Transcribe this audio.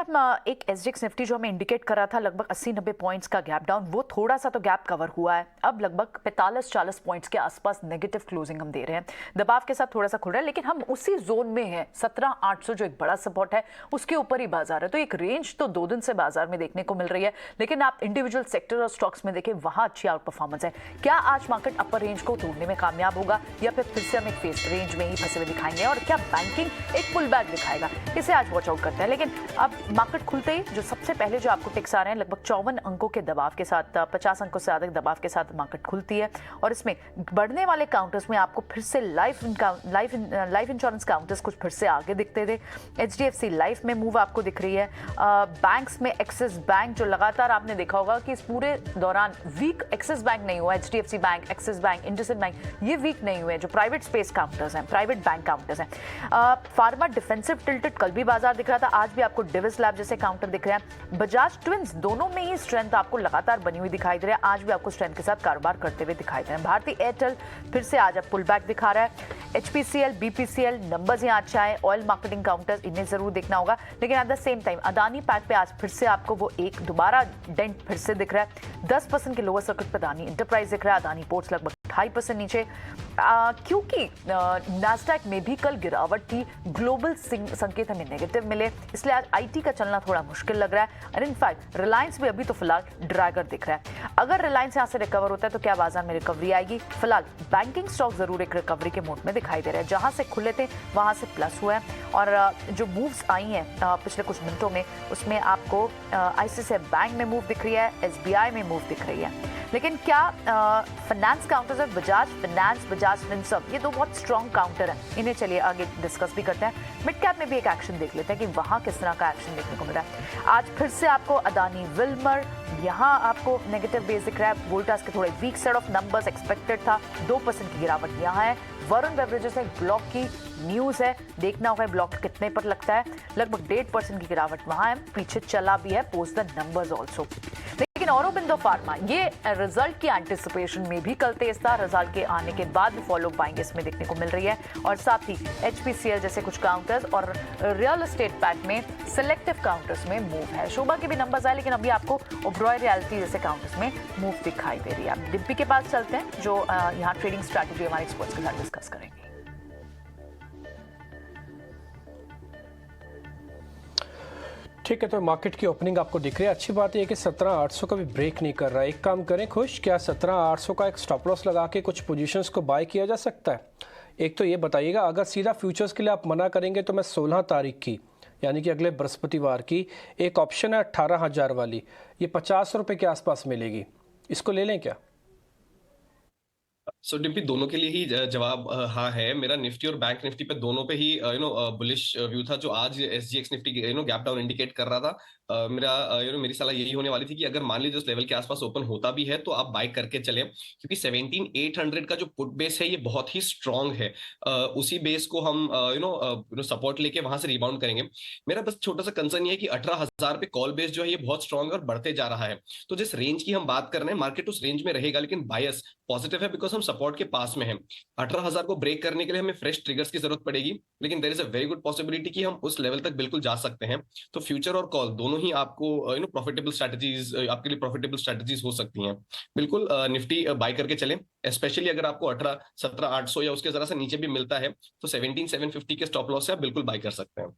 एक SGX Nifty जो हमें इंडिकेट कर रहा था लगभग 80-90 पॉइंट्स का गैप डाउन, वो थोड़ा सा तो गैप कवर हुआ है। अब लगभग 45-40 पॉइंट्स के आसपास नेगेटिव क्लोजिंग हम दे रहे हैं। दबाव के साथ थोड़ा सा खुल रहा है, लेकिन हम उसी जोन में हैं। 17,800 जो एक बड़ा सपोर्ट है, उसके ऊपर ही बाजार है। तो एक रेंज तो 2 दिन से बाजार में देखने को मिल रही है, लेकिन आप इंडिविजुअल सेक्टर और स्टॉक्स में देखें, वहां अच्छी आउट परफॉर्मेंस है। क्या आज मार्केट अपर रेंज को तोड़ने में कामयाब होगा, या फिर से हम एक फेस रेंज में ही फंसे हुए दिखाएंगे, और क्या बैंकिंग एक पुल बैक दिखाएगा, इसे आज वॉच आउट करते हैं। लेकिन अब मार्केट खुलते ही जो सबसे पहले जो आपको टिक्स आ रहे हैं, लगभग 54 अंकों के दबाव के साथ, 50 अंकों से अधिक दबाव के साथ मार्केट खुलती है। और इसमें बढ़ने वाले काउंटर्स में आपको फिर से लाइफ इंश्योरेंस काउंटर्स कुछ फिर से आगे दिखते थे। एचडीएफसी लाइफ में मूव आपको दिख रही है। बैंक्स में एक्सिस बैंक जो लगातार आपने देखा होगा कि इस पूरे दौरान वीक एक्सिस बैंक नहीं हुआ, HDFC bank, axis bank, IndusInd bank, ये वीक नहीं हुए। जो प्राइवेट स्पेस काउंटर्स हैं, प्राइवेट बैंक काउंटर्स हैं। फार्मा डिफेंसिव टिल्टेड, कल भी बाजार दिख रहा था, आज भी आपको डिविस लैब जैसे काउंटर दिख रहे हैं। बजाज ट्विंस, दोनों में ही स्ट्रेंथ आपको लगातार बनी हुई दिखाई दे रही है, आज भी आपको स्ट्रेंथ के साथ कारोबार करते हुए दिखाई दे रहे हैं। भारतीय एयरटेल फिर से आज पुल बैक दिखा रहा है। एचपीसीएल, बीपीसीएल नंबर्स यहाँ अच्छा है। ऑयल मार्केटिंग काउंटर्स, इन्हें जरूर देखना होगा। लेकिन at the same time Adani pack पे आज फिर से आपको वो एक दोबारा डेंट फिर से दिख रहा है। 10% के लोअर सर्किट पर अदानी इंटरप्राइज दिख रहा है। अदानी पोर्ट्स लगभग 2.5% नीचे, क्योंकि नास्डैक में भी कल गिरावट थी। ग्लोबल संकेत हमें नेगेटिव मिले, इसलिए आज आईटी का चलना थोड़ा मुश्किल लग रहा है। और इनफैक्ट रिलायंस भी अभी तो फिलहाल ड्रैगर दिख रहा है। अगर रिलायंस यहाँ से रिकवर होता है तो क्या बाजार में रिकवरी आएगी? फिलहाल बैंकिंग स्टॉक जरूर एक रिकवरी के मोड में दिखाई दे रहे हैं। जहां से खुले थे वहां से प्लस हुआ है। और जो मूव्स आई हैं पिछले कुछ मिनटों में, उसमें आपको आईसीआईसीआई बैंक में मूव दिख रही है, एसबीआई में मूव दिख रही है। लेकिन क्या finance counters, Bajaj finance, Bajaj Finserv, ये दो बहुत स्ट्रॉन्ग काउंटर हैं। इन्हें चलिए आगे डिस्कस भी करते हैं। मिड कैप में भी एक एक्शन देख लेते हैं कि वहां किस तरह का एक्शन देखने को मिला है। आज फिर से आपको अदानी विल्मर, यहाँ आपको नेगेटिव बेस दिख रहा है। वोल्टास के थोड़े weak set of numbers expected था, 2% की गिरावट यहाँ है। वरुण बेवरेजेस एक ब्लॉक की न्यूज है, देखना होगा ब्लॉक कितने पर लगता है। लगभग 1.5% की गिरावट वहां है, पीछे चला भी है पोस्ट द नंबर्स ऑल्सो। लेकिन औरोबिंदो फार्मा, ये रिजल्ट की एंटिसिपेशन में भी कल तेज था। रिजल्ट के आने के बाद भी फॉलो बाइंग इसमें देखने को मिल रही है। और साथ ही एचपीसीएल जैसे कुछ काउंटर्स और रियल एस्टेट पैक में सिलेक्टिव काउंटर्स में मूव है। शोभा के भी नंबर्स आए, लेकिन अभी आपको ओबरॉय रियल्टी जैसे काउंटर्स में मूव दिखाई दे रही है। आप डिम्पी के पास चलते हैं, जो यहाँ ट्रेडिंग स्ट्रैटेजी हमारे एक्सपर्ट्स के साथ डिस्कस करेंगे। ठीक है, तो मार्केट की ओपनिंग आपको दिख रही है। अच्छी बात यह है कि 17,800 का भी ब्रेक नहीं कर रहा है। एक काम करें खुश, क्या 17,800 का एक स्टॉप लॉस लगा के कुछ पोजीशंस को बाय किया जा सकता है? एक तो ये बताइएगा, अगर सीधा फ्यूचर्स के लिए आप मना करेंगे तो मैं 16 तारीख की, यानी कि अगले बृहस्पतिवार की, एक ऑप्शन है 18,000 वाली, ये 50 रुपये के आसपास मिलेगी, इसको ले लें क्या? सो डिम्पी, दोनों के लिए ही जवाब हाँ है मेरा। निफ्टी और बैंक निफ्टी पे दोनों पे ही बुलिश व्यू था। जो आज SGX Nifty gap down indicate कर रहा था, मेरी सलाह यही होने वाली थी कि अगर मान लीजिए उस लेवल के आसपास ओपन होता भी है तो आप बाय करके चलें, क्योंकि 17,800 का जो पुट बेस है ये बहुत ही स्ट्रांग है। उसी बेस को हम सपोर्ट लेके वहां से रिबाउंड करेंगे। मेरा बस छोटा सा कंसर्न ये है कि 18,000 पे कॉल बेस जो है ये बहुत स्ट्रांग और बढ़ते जा रहा है। तो जिस रेंज की हम बात कर रहे हैं, मार्केट उस रेंज में रहेगा, लेकिन बायस पॉजिटिव है बिकॉज हम सपोर्ट के पास में है। 18,000 को ब्रेक करने के लिए हमें फ्रेश ट्रिगर्स की जरूरत पड़ेगी, लेकिन there is a very good possibility कि हम उस लेवल तक बिल्कुल जा सकते हैं। तो फ्यूचर और कॉल दोनों ही आपको प्रॉफिटेबल स्ट्रेटजीज, आपके लिए प्रॉफिटेबल स्ट्रेटजीज हो सकती हैं। बिल्कुल निफ्टी बाय करके चलें, स्पेशली अगर आपको 17,800 या उसके जरा सा नीचे भी मिलता है तो 17,750 के स्टॉप लॉस से आप बिल्कुल बाय कर सकते हैं।